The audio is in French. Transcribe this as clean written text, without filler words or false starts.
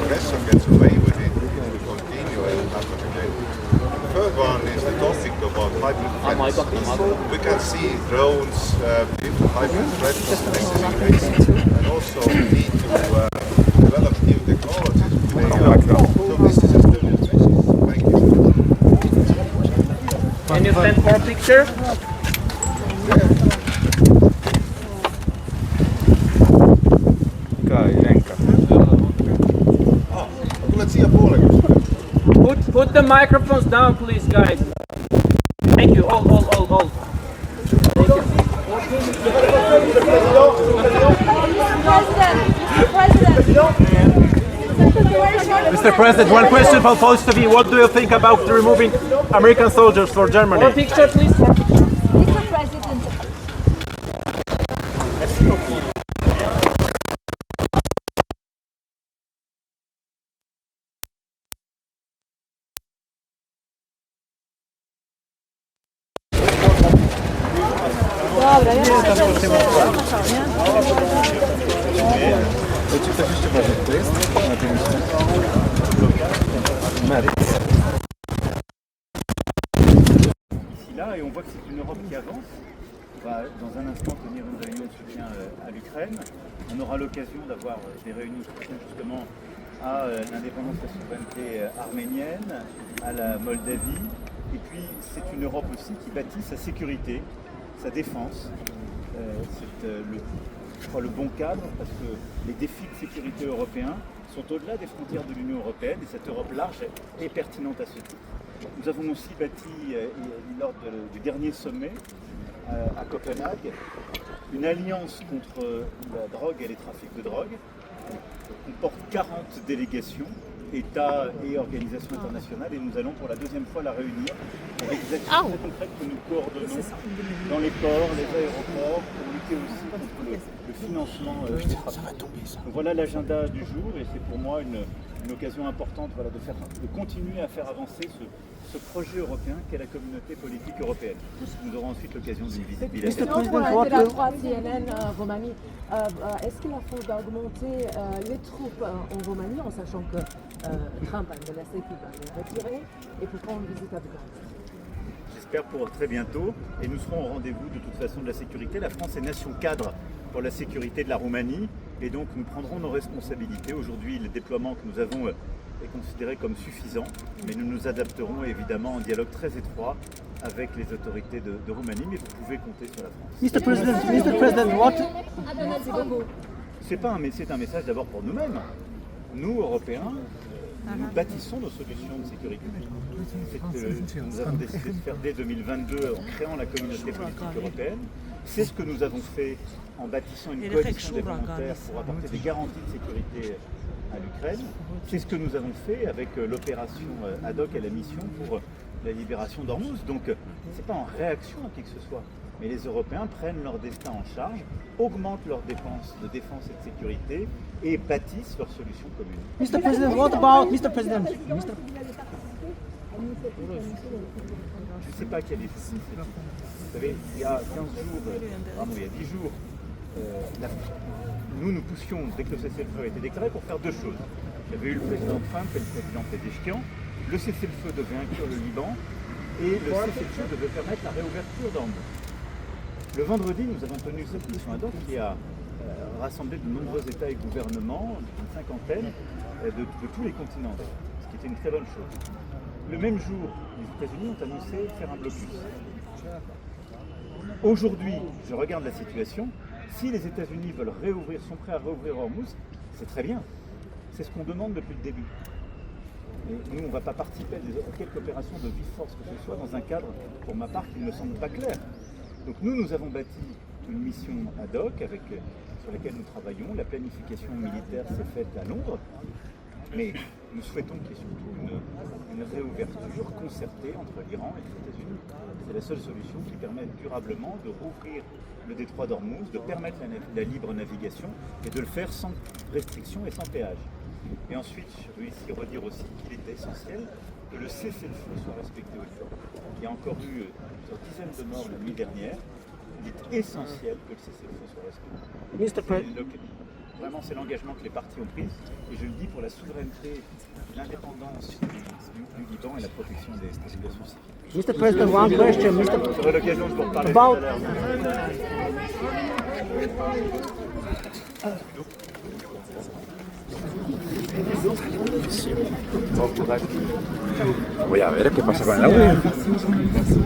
aggressor gets away with it, we continue and happen again. The third one is the topic about hybrid threats. We can see drones, different hybrid threats increasing, and also we need to develop new technologies. So this is a study message. Thank you. Can you stand for a picture? Put the microphones down, please, guys. Thank you. All. Thank you. Mr. President, one question for Polstovi. What do you think about removing American soldiers for Germany? One picture, please. Mr. President. Dobra, ja Czy ktoś jeszcze ważny to jest? Na tym Ici là, et on voit que c'est une Europe qui avance. On va dans un instant tenir une réunion de soutien à l'Ukraine. On aura l'occasion d'avoir des réunions de soutien justement à l'indépendance et la souveraineté arménienne, à la Moldavie. Et puis c'est une Europe aussi qui bâtit sa sécurité, sa défense. Je crois, le bon cadre, parce que les défis de sécurité européens sont au-delà des frontières de l'Union européenne, et cette Europe large est pertinente à ce titre. Nous avons aussi bâti, lors du dernier sommet à Copenhague, une alliance contre la drogue et les trafics de drogue. On porte 40 délégations, États et organisations internationales, et nous allons pour la deuxième fois la réunir avec des actions très concrètes que nous coordonnons dans les ports, les aéroports, pour lutter aussi contre le financement des trafics. Donc voilà l'agenda du jour, et c'est pour moi une occasion importante de continuer à faire avancer ce projet européen qu'est la communauté politique européenne. Nous aurons ensuite l'occasion d'une visite bilatérale. la droite CNN Roumanie. Est-ce qu'il faut d'augmenter les troupes en Roumanie en sachant que Trump a menacé qu'il va les retirer et pour prendre une visite à Bucarest? J'espère pour très bientôt, et nous serons au rendez-vous de toute façon de la sécurité. La France est nation cadre pour la sécurité de la Roumanie, et donc nous prendrons nos responsabilités. Aujourd'hui, le déploiement que nous avons est considéré comme suffisant, mais nous nous adapterons évidemment en dialogue très étroit avec les autorités de Roumanie, mais vous pouvez compter sur la France. Mr. President, what? C'est un message d'abord pour nous-mêmes. Nous, Européens, nous bâtissons nos solutions de sécurité. Nous avons décidé de faire dès 2022 en créant la communauté politique européenne. C'est ce que nous avons fait en bâtissant une coalition des volontaires pour apporter des garanties de sécurité à l'Ukraine. C'est ce que nous avons fait avec l'opération ad hoc et la mission pour la libération d'Ormuz. Donc, ce n'est pas en réaction à qui que ce soit, mais les Européens prennent leur destin en charge, augmentent leurs dépenses de défense et de sécurité et bâtissent leurs solutions communes. Mr. President, what about Mr. President? Je ne sais pas quel est ce. Vous savez, il y a 15 jours, pardon, il y a 10 jours, nous poussions, dès que le cessez-le-feu a été déclaré, pour faire deux choses. J'avais eu le président Trump et le président Pezeshkian. Le cessez-le-feu devait inclure le Liban et le cessez-le-feu devait permettre la réouverture d'Ormuz. Le vendredi, nous avons tenu cette mission ad hoc qui a rassemblé de nombreux États et gouvernements, une cinquantaine, de tous les continents, ce qui était une très bonne chose. Le même jour, les États-Unis ont annoncé faire un blocus. Aujourd'hui, je regarde la situation. Si les États-Unis veulent sont prêts à réouvrir Ormuz, c'est très bien. C'est ce qu'on demande depuis le début. Et nous, on ne va pas participer à quelque opération de vive force que ce soit dans un cadre, pour ma part, qui ne me semble pas clair. Donc nous avons bâti une mission ad hoc sur laquelle nous travaillons. La planification militaire s'est faite à Londres, mais nous souhaitons qu'il y ait surtout une réouverture concertée entre l'Iran et les États-Unis. C'est la seule solution qui permette durablement de rouvrir le détroit d'Ormuz, de permettre la libre navigation et de le faire sans restriction et sans péage. Et ensuite, je veux ici redire aussi qu'il est essentiel que le cessez-le-feu soit respecté au Liban. Il y a encore eu plusieurs dizaines de morts la nuit dernière. Il est essentiel que le cessez-le-feu soit respecté. Vraiment, c'est l'engagement que les partis ont pris. Et je le dis pour la souveraineté, l'indépendance du Liban et la protection des populations civiles. Mr. President, one question. J'aurai l'occasion de vous reparler About- tout à l'heure. Voy a ver qué pasa con el audio.